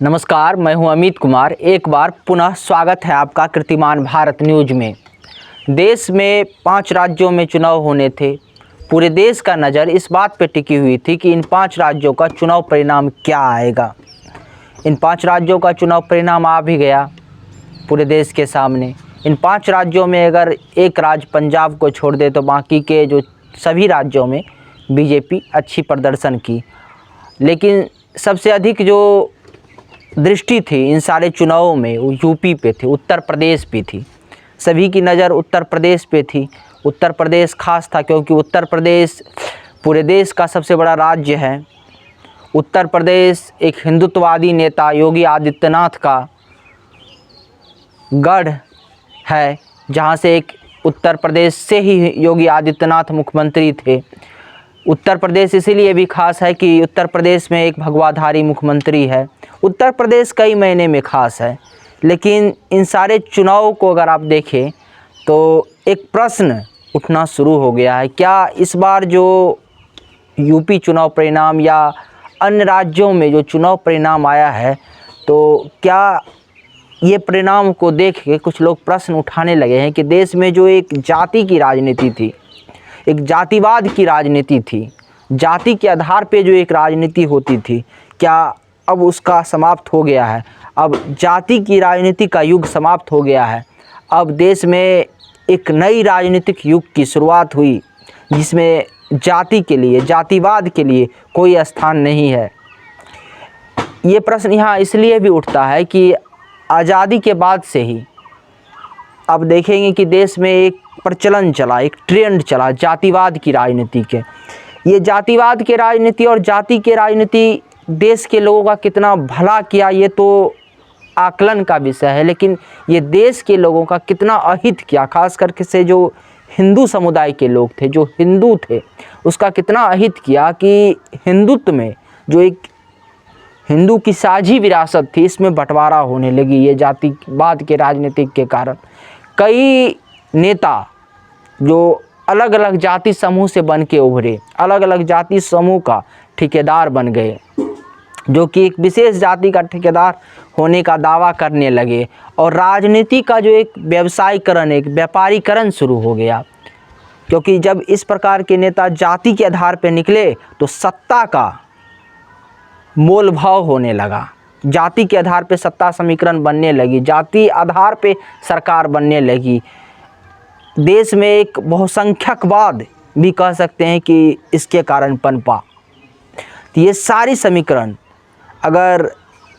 नमस्कार, मैं हूं अमित कुमार। एक बार पुनः स्वागत है आपका कीर्तिमान भारत न्यूज में। देश में 5 राज्यों में चुनाव होने थे। पूरे देश का नज़र इस बात पर टिकी हुई थी कि इन 5 राज्यों का चुनाव परिणाम क्या आएगा। इन 5 राज्यों का चुनाव परिणाम आ भी गया पूरे देश के सामने। इन 5 राज्यों में अगर एक राज्य पंजाब को छोड़ दे तो बाकी के जो सभी राज्यों में बीजेपी अच्छी प्रदर्शन की। लेकिन सबसे अधिक जो दृष्टि थी इन सारे चुनावों में वो यूपी पे थी, उत्तर प्रदेश पे थी। सभी की नज़र उत्तर प्रदेश पे थी। उत्तर प्रदेश खास था क्योंकि उत्तर प्रदेश पूरे देश का सबसे बड़ा राज्य है। उत्तर प्रदेश एक हिंदुत्ववादी नेता योगी आदित्यनाथ का गढ़ है, जहाँ से एक उत्तर प्रदेश से ही योगी आदित्यनाथ मुख्यमंत्री थे। उत्तर प्रदेश इसीलिए भी खास है कि उत्तर प्रदेश में एक भगवाधारी मुख्यमंत्री है। उत्तर प्रदेश कई महीने में खास है। लेकिन इन सारे चुनाव को अगर आप देखें तो एक प्रश्न उठना शुरू हो गया है, क्या इस बार जो यूपी चुनाव परिणाम या अन्य राज्यों में जो चुनाव परिणाम आया है तो क्या ये परिणाम को देख के कुछ लोग प्रश्न उठाने लगे हैं कि देश में जो एक जाति की राजनीति थी, एक जातिवाद की राजनीति थी, जाति के आधार पे जो एक राजनीति होती थी, क्या अब उसका समाप्त हो गया है। अब जाति की राजनीति का युग समाप्त हो गया है। अब देश में एक नई राजनीतिक युग की शुरुआत हुई जिसमें जाति के लिए, जातिवाद के लिए कोई स्थान नहीं है। ये प्रश्न यहाँ इसलिए भी उठता है कि आज़ादी के बाद से ही अब देखेंगे कि देश में एक प्रचलन चला, एक ट्रेंड चला जातिवाद की राजनीति के। ये जातिवाद के राजनीति और जाति के राजनीति देश के लोगों का कितना भला किया ये तो आकलन का विषय है, लेकिन ये देश के लोगों का कितना अहित किया, खास करके से जो हिंदू समुदाय के लोग थे, जो हिंदू थे, उसका कितना अहित किया कि हिंदुत्व में जो एक हिंदू की साझी विरासत थी इसमें बंटवारा होने लगी। ये जातिवाद के राजनीति के कारण कई नेता जो अलग अलग जाति समूह से बन के उभरे, अलग अलग जाति समूह का ठेकेदार बन गए, जो कि एक विशेष जाति का ठेकेदार होने का दावा करने लगे और राजनीति का जो एक व्यवसायीकरण, एक व्यापारीकरण शुरू हो गया। क्योंकि जब इस प्रकार के नेता जाति के आधार पर निकले तो सत्ता का मोल भाव होने लगा, जाति के आधार पे सत्ता समीकरण बनने लगी, जाति आधार पे सरकार बनने लगी। देश में एक बहुसंख्यकवाद भी कह सकते हैं कि इसके कारण पनपा। तो ये सारी समीकरण अगर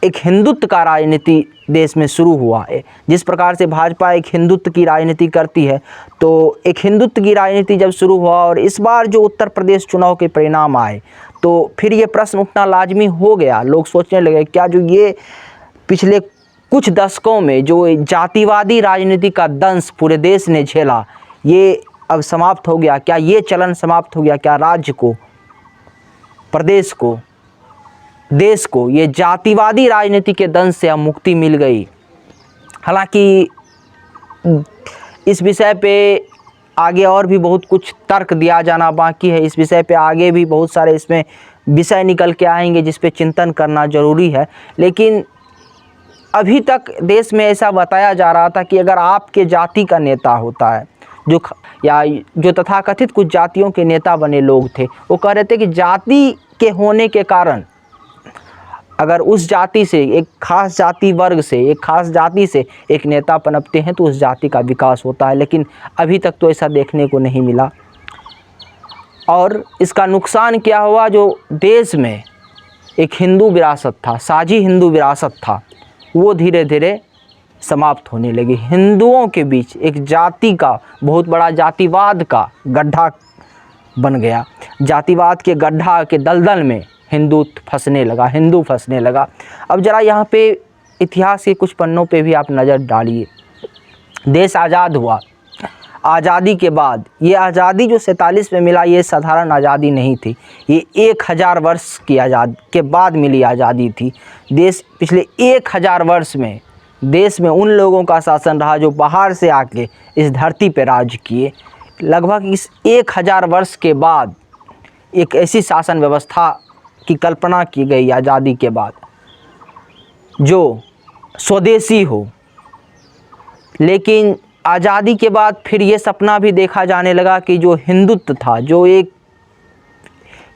एक हिंदुत्व का राजनीति देश में शुरू हुआ है, जिस प्रकार से भाजपा एक हिंदुत्व की राजनीति करती है, तो एक हिंदुत्व की राजनीति जब शुरू हुआ और इस बार जो उत्तर प्रदेश चुनाव के परिणाम आए तो फिर ये प्रश्न उठना लाजमी हो गया। लोग सोचने लगे क्या जो ये पिछले कुछ दशकों में जो जातिवादी राजनीति का दंश पूरे देश ने झेला ये अब समाप्त हो गया, क्या ये चलन समाप्त हो गया, क्या राज्य को, प्रदेश को, देश को ये जातिवादी राजनीति के दंश से अब मुक्ति मिल गई। हालांकि इस विषय पे आगे और भी बहुत कुछ तर्क दिया जाना बाकी है। इस विषय पे आगे भी बहुत सारे इसमें विषय निकल के आएंगे जिस पे चिंतन करना ज़रूरी है। लेकिन अभी तक देश में ऐसा बताया जा रहा था कि अगर आपके जाति का नेता होता है जो तथाकथित कुछ जातियों के नेता बने लोग थे, वो कह रहे थे कि जाति के होने के कारण अगर उस जाति से, एक खास जाति वर्ग से, एक खास जाति से एक नेता पनपते हैं तो उस जाति का विकास होता है। लेकिन अभी तक तो ऐसा देखने को नहीं मिला और इसका नुकसान क्या हुआ, जो देश में एक हिंदू विरासत था, साझी हिंदू विरासत था, वो धीरे धीरे समाप्त होने लगी। हिंदुओं के बीच एक जाति का बहुत बड़ा जातिवाद का गड्ढा बन गया। जातिवाद के गड्ढा के दलदल में हिंदू फंसने लगा। अब ज़रा यहाँ पे इतिहास के कुछ पन्नों पे भी आप नज़र डालिए। देश आज़ाद हुआ, आज़ादी के बाद ये आज़ादी जो 47 में मिला ये साधारण आज़ादी नहीं थी, ये 1000 वर्ष की के बाद मिली आज़ादी थी। देश पिछले 1000 वर्ष में देश में उन लोगों का शासन रहा जो बाहर से आके इस धरती पर राज किए। लगभग इस 1000 वर्ष के बाद एक ऐसी शासन व्यवस्था की कल्पना की गई आज़ादी के बाद जो स्वदेशी हो। लेकिन आज़ादी के बाद फिर ये सपना भी देखा जाने लगा कि जो हिंदुत्व था, जो एक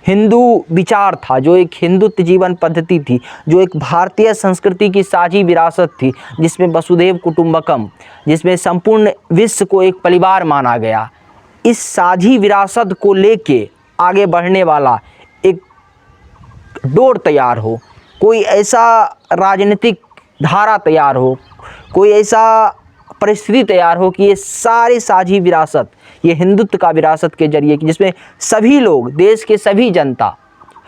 हिंदू विचार था, जो एक हिंदुत्व जीवन पद्धति थी, जो एक भारतीय संस्कृति की साझी विरासत थी, जिसमें वसुधैव कुटुंबकम, जिसमें संपूर्ण विश्व को एक परिवार माना गया, इस साझी विरासत को लेके आगे बढ़ने वाला एक डोर तैयार हो, कोई ऐसा राजनीतिक धारा तैयार हो, कोई ऐसा परिस्थिति तैयार हो कि ये सारी साझी विरासत, ये हिंदुत्व का विरासत के जरिए कि जिसमें सभी लोग, देश के सभी जनता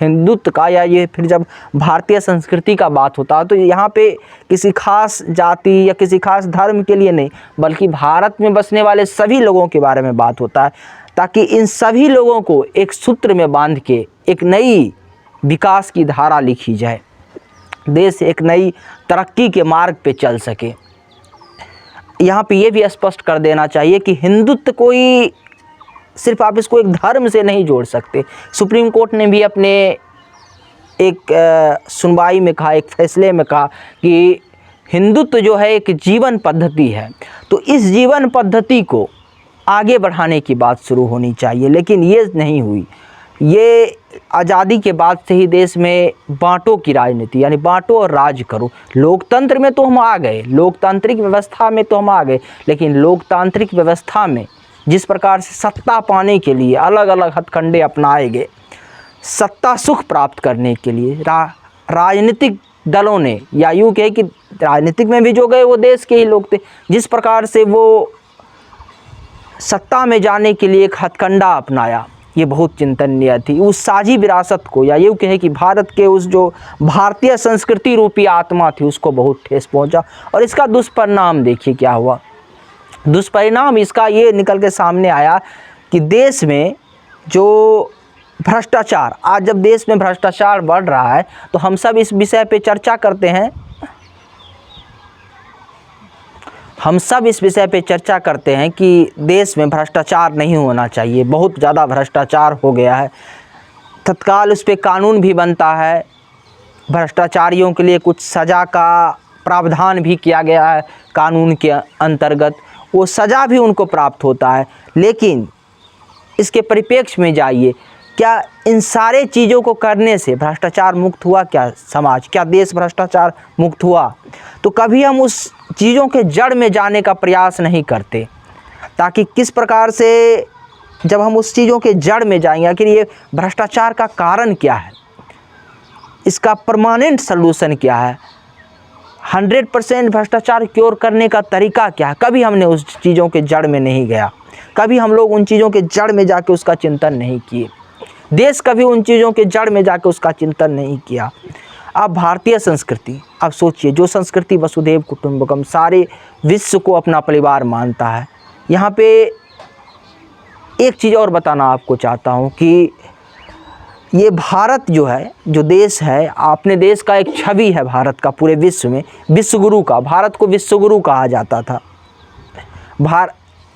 हिंदुत्व का, या ये फिर जब भारतीय संस्कृति का बात होता है तो यहाँ पे किसी खास जाति या किसी खास धर्म के लिए नहीं, बल्कि भारत में बसने वाले सभी लोगों के बारे में बात होता है, ताकि इन सभी लोगों को एक सूत्र में बांध के एक नई विकास की धारा लिखी जाए, देश एक नई तरक्की के मार्ग पे चल सके। यहाँ पे ये भी स्पष्ट कर देना चाहिए कि हिंदुत्व कोई सिर्फ आप इसको एक धर्म से नहीं जोड़ सकते। सुप्रीम कोर्ट ने भी अपने एक सुनवाई में कहा, एक फैसले में कहा कि हिंदुत्व जो है एक जीवन पद्धति है, तो इस जीवन पद्धति को आगे बढ़ाने की बात शुरू होनी चाहिए, लेकिन ये नहीं हुई। ये आज़ादी के बाद से ही देश में बाँटों की राजनीति, यानी बाँटो और राज करो। लोकतंत्र में तो हम आ गए, लोकतांत्रिक व्यवस्था में तो हम आ गए, लेकिन लोकतांत्रिक व्यवस्था में जिस प्रकार से सत्ता पाने के लिए अलग अलग हथकंडे अपनाए गए, सत्ता सुख प्राप्त करने के लिए राजनीतिक दलों ने, या यूँ कहे कि राजनीतिक में भी जो गए वो देश के ही लोग थे, जिस प्रकार से वो सत्ता में जाने के लिए एक हथकंडा अपनाया, ये बहुत चिंतनीय थी। उस साझी विरासत को, या यूँ कहे कि भारत के उस जो भारतीय संस्कृति रूपी आत्मा थी, उसको बहुत ठेस पहुंचा। और इसका दुष्परिणाम देखिए क्या हुआ। दुष्परिणाम इसका ये निकल के सामने आया कि देश में जो भ्रष्टाचार, आज जब देश में भ्रष्टाचार बढ़ रहा है तो हम सब इस विषय पे चर्चा करते हैं, हम सब इस विषय पे चर्चा करते हैं कि देश में भ्रष्टाचार नहीं होना चाहिए, बहुत ज़्यादा भ्रष्टाचार हो गया है। तत्काल उस पर कानून भी बनता है, भ्रष्टाचारियों के लिए कुछ सज़ा का प्रावधान भी किया गया है कानून के अंतर्गत, वो सज़ा भी उनको प्राप्त होता है। लेकिन इसके परिप्रेक्ष्य में जाइए, क्या इन सारे चीज़ों को करने से भ्रष्टाचार मुक्त हुआ क्या समाज, क्या देश भ्रष्टाचार मुक्त हुआ? तो कभी हम उस चीज़ों के जड़ में जाने का प्रयास नहीं करते, ताकि किस प्रकार से जब हम उस चीज़ों के जड़ में जाएंगे, आखिर ये भ्रष्टाचार का कारण क्या है, इसका परमानेंट सलूशन क्या है, 100% भ्रष्टाचार क्योर करने का तरीका क्या है, कभी हमने उस चीज़ों के जड़ में नहीं गया, कभी हम लोग उन चीज़ों के जड़ में जाके उसका चिंतन नहीं किए, देश कभी उन चीज़ों के जड़ में जाके उसका चिंतन नहीं किया। अब भारतीय संस्कृति, अब सोचिए, जो संस्कृति वसुधैव कुटुंबकम, सारे विश्व को अपना परिवार मानता है, यहाँ पे एक चीज़ और बताना आपको चाहता हूँ कि ये भारत जो है, जो देश है, अपने देश का एक छवि है भारत का पूरे विश्व में, विश्वगुरु का, भारत को विश्वगुरु कहा जाता था।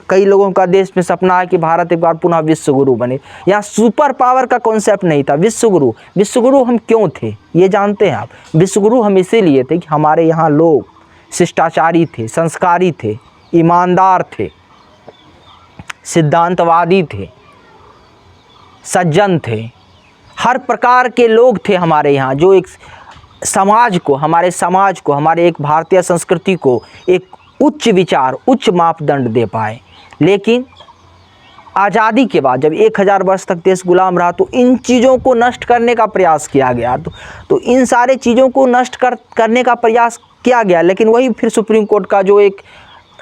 कई लोगों का देश में सपना है कि भारत एक बार पुनः विश्वगुरु बने। यहाँ सुपर पावर का कॉन्सेप्ट नहीं था, विश्वगुरु। विश्वगुरु हम क्यों थे ये जानते हैं आप? विश्वगुरु हम इसीलिए थे कि हमारे यहाँ लोग शिष्टाचारी थे, संस्कारी थे, ईमानदार थे, सिद्धांतवादी थे, सज्जन थे, हर प्रकार के लोग थे हमारे यहाँ, जो एक समाज को, हमारे समाज को, हमारे एक भारतीय संस्कृति को एक उच्च विचार, उच्च मापदंड दे पाए। लेकिन आज़ादी के बाद जब 1000 वर्ष तक देश गुलाम रहा तो इन चीज़ों को नष्ट करने का प्रयास किया गया, तो इन सारे चीज़ों को नष्ट करने का प्रयास किया गया। लेकिन वही फिर सुप्रीम कोर्ट का जो एक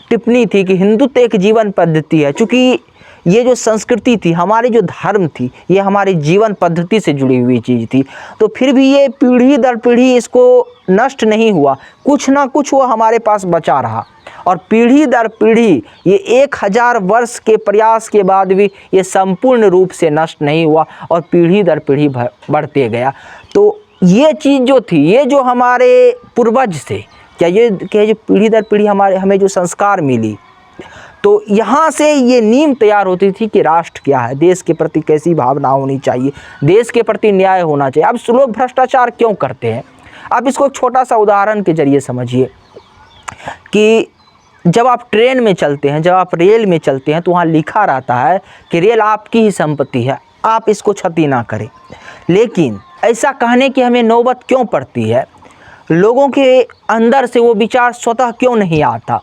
टिप्पणी थी कि हिंदुत्व एक जीवन पद्धति है, चूँकि ये जो संस्कृति थी, हमारी जो धर्म थी, ये हमारी जीवन पद्धति से जुड़ी हुई चीज़ थी, तो फिर भी ये पीढ़ी दर पीढ़ी इसको नष्ट नहीं हुआ, कुछ ना कुछ वो हमारे पास बचा रहा। और पीढ़ी दर पीढ़ी ये 1000 वर्ष के प्रयास के बाद भी ये संपूर्ण रूप से नष्ट नहीं हुआ और पीढ़ी दर पीढ़ी बढ़ते गया। तो ये चीज़ जो थी, ये जो हमारे पूर्वज से, क्या ये जो पीढ़ी दर पीढ़ी हमें जो संस्कार मिली, तो यहाँ से ये नींव तैयार होती थी कि राष्ट्र क्या है, देश के प्रति कैसी भावना होनी चाहिए, देश के प्रति न्याय होना चाहिए। अब लोग भ्रष्टाचार क्यों करते हैं? आप इसको एक छोटा सा उदाहरण के जरिए समझिए कि जब आप ट्रेन में चलते हैं, जब आप रेल में चलते हैं, तो वहाँ लिखा रहता है कि रेल आपकी ही संपत्ति है, आप इसको क्षति ना करें। लेकिन ऐसा कहने की हमें नौबत क्यों पड़ती है? लोगों के अंदर से वो विचार स्वतः क्यों नहीं आता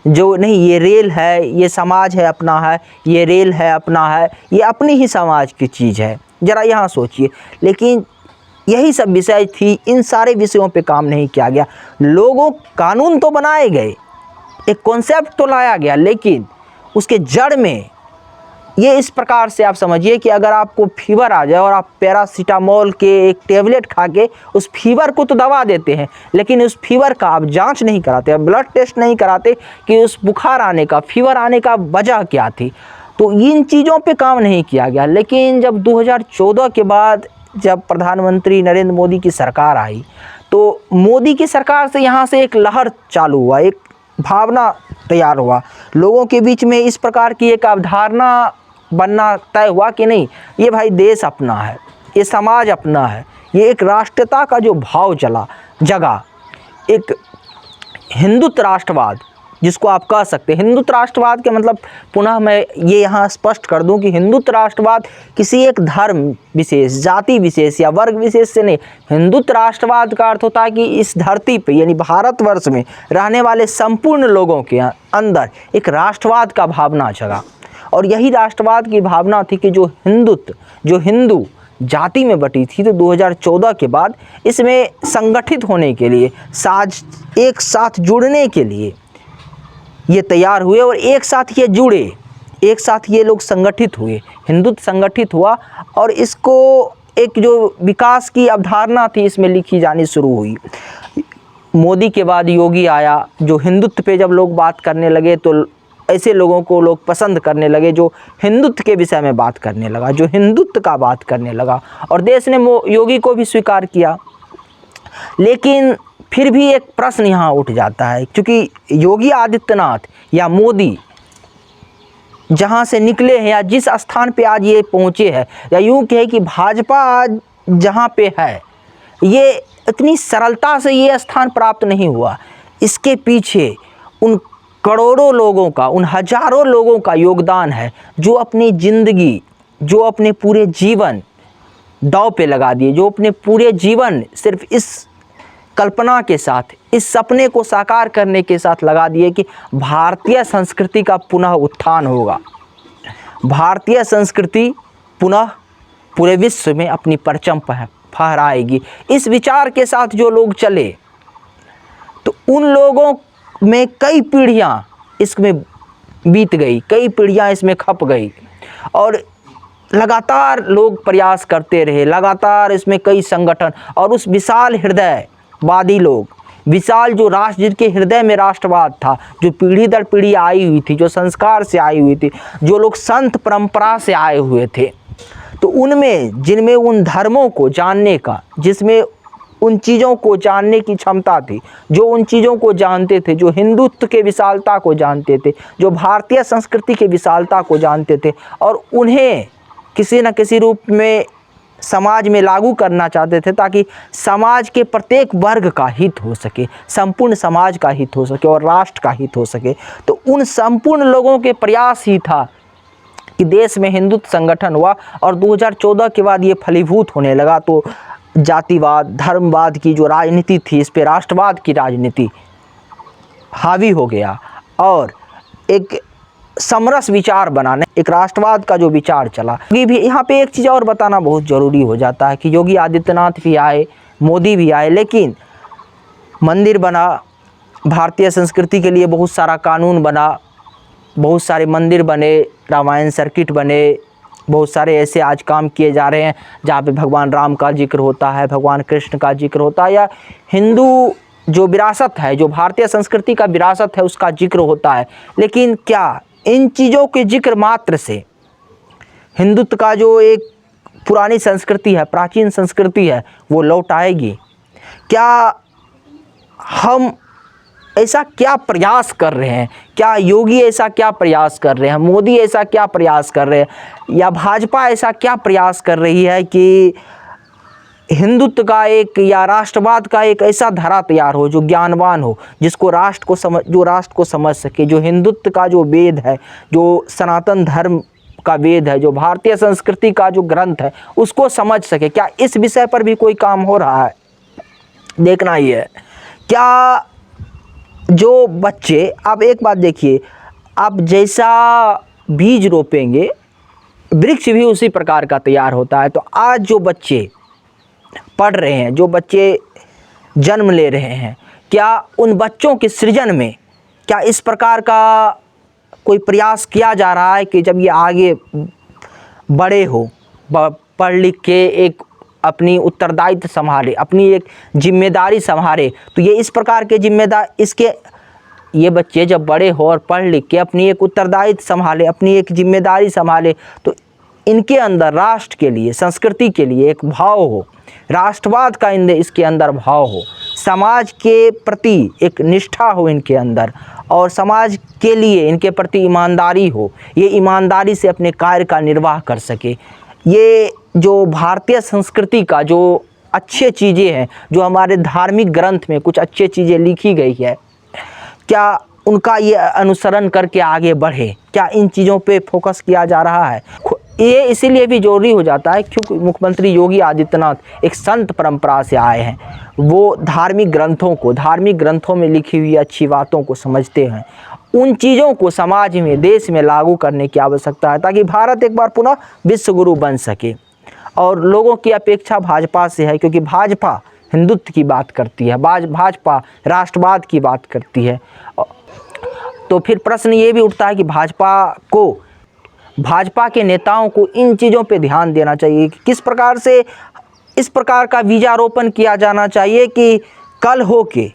जो नहीं ये रेल है, ये समाज है अपना है, ये रेल है अपना है, ये अपनी ही समाज की चीज़ है। ज़रा यहाँ सोचिए। लेकिन यही सब विषय थी, इन सारे विषयों पे काम नहीं किया गया। लोगों कानून तो बनाए गए, एक कॉन्सेप्ट तो लाया गया, लेकिन उसके जड़ में ये इस प्रकार से आप समझिए कि अगर आपको फीवर आ जाए और आप पैरासीटामोल के एक टेबलेट खा के उस फीवर को तो दबा देते हैं, लेकिन उस फीवर का आप जांच नहीं कराते, ब्लड टेस्ट नहीं कराते कि उस बुखार आने का, फीवर आने का वजह क्या थी। तो इन चीज़ों पे काम नहीं किया गया। लेकिन जब 2014 के बाद जब प्रधानमंत्री नरेंद्र मोदी की सरकार आई, तो मोदी की सरकार से यहाँ से एक लहर चालू हुआ, एक भावना तैयार हुआ लोगों के बीच में। इस प्रकार की एक अवधारणा बनना तय हुआ कि नहीं, ये भाई देश अपना है, ये समाज अपना है, ये एक राष्ट्रीयता का जो भाव जगा, एक हिंदुत्व राष्ट्रवाद जिसको आप कह सकते हैं। हिंदुत्व राष्ट्रवाद के मतलब पुनः मैं ये यहाँ स्पष्ट कर दूं कि हिंदुत्व राष्ट्रवाद किसी एक धर्म विशेष, जाति विशेष या वर्ग विशेष से नहीं। हिंदुत्व राष्ट्रवाद का अर्थ होता है कि इस धरती पे यानी भारतवर्ष में रहने वाले संपूर्ण लोगों के अंदर एक राष्ट्रवाद का भावना जगा। और यही राष्ट्रवाद की भावना थी कि जो हिंदू जाति में बटी थी, तो 2014 के बाद इसमें संगठित होने के लिए, एक साथ जुड़ने के लिए ये तैयार हुए और एक साथ ये जुड़े, एक साथ ये लोग संगठित हुए, हिंदुत्व संगठित हुआ और इसको एक जो विकास की अवधारणा थी इसमें लिखी जानी शुरू हुई। मोदी के बाद योगी आया, जो हिंदुत्व पे जब लोग बात करने लगे तो ऐसे लोगों को लोग पसंद करने लगे जो हिंदुत्व के विषय में बात करने लगा, जो हिंदुत्व का बात करने लगा, और देश ने योगी को भी स्वीकार किया। लेकिन फिर भी एक प्रश्न यहाँ उठ जाता है, क्योंकि योगी आदित्यनाथ या मोदी जहाँ से निकले हैं या जिस स्थान पे आज ये पहुँचे हैं, या यूँ कहे कि भाजपा आज जहाँ पे है, ये इतनी सरलता से ये स्थान प्राप्त नहीं हुआ। इसके पीछे उन करोड़ों लोगों का, उन हजारों लोगों का योगदान है जो अपनी ज़िंदगी, जो अपने पूरे जीवन दांव पे लगा दिए, जो अपने पूरे जीवन सिर्फ इस कल्पना के साथ, इस सपने को साकार करने के साथ लगा दिए कि भारतीय संस्कृति का पुनः उत्थान होगा, भारतीय संस्कृति पुनः पूरे विश्व में अपनी परचम फहराएगी। इस विचार के साथ जो लोग चले, तो उन लोगों में कई पीढ़ियाँ इसमें बीत गई, कई पीढ़ियाँ इसमें खप गई, और लगातार लोग प्रयास करते रहे, लगातार इसमें कई संगठन और उस विशाल हृदयवादी लोग, विशाल जो राष्ट्र, जिनके हृदय में राष्ट्रवाद था, जो पीढ़ी दर पीढ़ी आई हुई थी, जो संस्कार से आई हुई थी, जो लोग संत परंपरा से आए हुए थे, तो उनमें, जिनमें उन धर्मों को जानने का, जिसमें उन चीज़ों को जानने की क्षमता थी, जो उन चीज़ों को जानते थे, जो हिंदुत्व के विशालता को जानते थे, जो भारतीय संस्कृति के विशालता को जानते थे, और उन्हें किसी न किसी रूप में समाज में लागू करना चाहते थे, ताकि समाज के प्रत्येक वर्ग का हित हो सके, संपूर्ण समाज का हित हो सके और राष्ट्र का हित हो सके। तो उन संपूर्ण लोगों के प्रयास ही था कि देश में हिंदुत्व संगठन हुआ, और 2014 के बाद ये फलीभूत होने लगा। तो जातिवाद, धर्मवाद की जो राजनीति थी, इस पे राष्ट्रवाद की राजनीति हावी हो गया, और एक समरस विचार बनाने, एक राष्ट्रवाद का जो विचार चला। ये भी यहाँ पे एक चीज़ और बताना बहुत ज़रूरी हो जाता है कि योगी आदित्यनाथ भी आए, मोदी भी आए, लेकिन मंदिर बना, भारतीय संस्कृति के लिए बहुत सारा कानून बना, बहुत सारे मंदिर बने, रामायण सर्किट बने, बहुत सारे ऐसे आज काम किए जा रहे हैं जहाँ पे भगवान राम का जिक्र होता है, भगवान कृष्ण का जिक्र होता है, या हिंदू जो विरासत है, जो भारतीय संस्कृति का विरासत है, उसका जिक्र होता है। लेकिन क्या इन चीज़ों के जिक्र मात्र से हिंदुत्व का जो एक पुरानी संस्कृति है, प्राचीन संस्कृति है, वो लौट आएगी? क्या हम ऐसा क्या प्रयास कर रहे हैं? क्या योगी ऐसा क्या प्रयास कर रहे हैं? मोदी ऐसा क्या प्रयास कर रहे हैं? या भाजपा ऐसा क्या प्रयास कर रही है कि हिंदुत्व का एक या राष्ट्रवाद का एक ऐसा धारा तैयार हो जो ज्ञानवान हो, जिसको राष्ट्र को समझ सके, जो हिंदुत्व का जो वेद है, जो सनातन धर्म का वेद है, जो भारतीय संस्कृति का जो ग्रंथ है, उसको समझ सके। क्या इस विषय पर भी कोई काम हो रहा है? देखना ही है। क्या जो बच्चे, आप एक बात देखिए, आप जैसा बीज रोपेंगे वृक्ष भी उसी प्रकार का तैयार होता है। तो आज जो बच्चे पढ़ रहे हैं, जो बच्चे जन्म ले रहे हैं, क्या उन बच्चों के सृजन में क्या इस प्रकार का कोई प्रयास किया जा रहा है कि जब ये आगे बड़े हो, पढ़ लिख के एक अपनी उत्तरदायित्व संभाले, अपनी एक जिम्मेदारी संभाले, तो ये इस प्रकार के ये बच्चे जब बड़े हो और पढ़ लिख के अपनी एक उत्तरदायित्व संभाले, अपनी एक जिम्मेदारी संभाले, तो इनके अंदर राष्ट्र के लिए, संस्कृति के लिए एक भाव हो, राष्ट्रवाद का इसके अंदर भाव हो, समाज के प्रति एक निष्ठा हो इनके अंदर, और समाज के लिए इनके प्रति ईमानदारी हो, ये ईमानदारी से अपने कार्य का निर्वाह कर सके। ये जो भारतीय संस्कृति का जो अच्छे चीज़ें हैं, जो हमारे धार्मिक ग्रंथ में कुछ अच्छी चीज़ें लिखी गई है, क्या उनका ये अनुसरण करके आगे बढ़े? क्या इन चीज़ों पे फोकस किया जा रहा है? ये इसीलिए भी जरूरी हो जाता है क्योंकि मुख्यमंत्री योगी आदित्यनाथ एक संत परंपरा से आए हैं। वो धार्मिक ग्रंथों में लिखी हुई अच्छी बातों को समझते हैं। उन चीज़ों को समाज में, देश में लागू करने की आवश्यकता है ताकि भारत एक बार पुनः विश्व गुरु बन सके। और लोगों की अपेक्षा भाजपा से है, क्योंकि भाजपा हिंदुत्व की बात करती है, भाजपा राष्ट्रवाद की बात करती है। तो फिर प्रश्न ये भी उठता है कि भाजपा के नेताओं को इन चीज़ों पे ध्यान देना चाहिए कि किस प्रकार से इस प्रकार का बीजारोपण किया जाना चाहिए कि कल हो के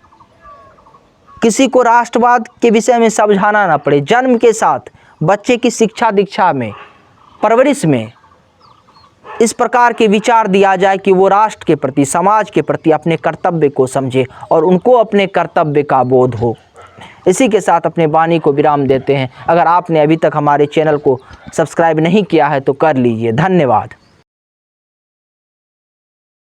किसी को राष्ट्रवाद के विषय में समझाना ना पड़े। जन्म के साथ बच्चे की शिक्षा दीक्षा में, परवरिश में इस प्रकार के विचार दिया जाए कि वो राष्ट्र के प्रति, समाज के प्रति अपने कर्तव्य को समझे और उनको अपने कर्तव्य का बोध हो। इसी के साथ अपने वाणी को विराम देते हैं। अगर आपने अभी तक हमारे चैनल को सब्सक्राइब नहीं किया है तो कर लीजिए। धन्यवाद।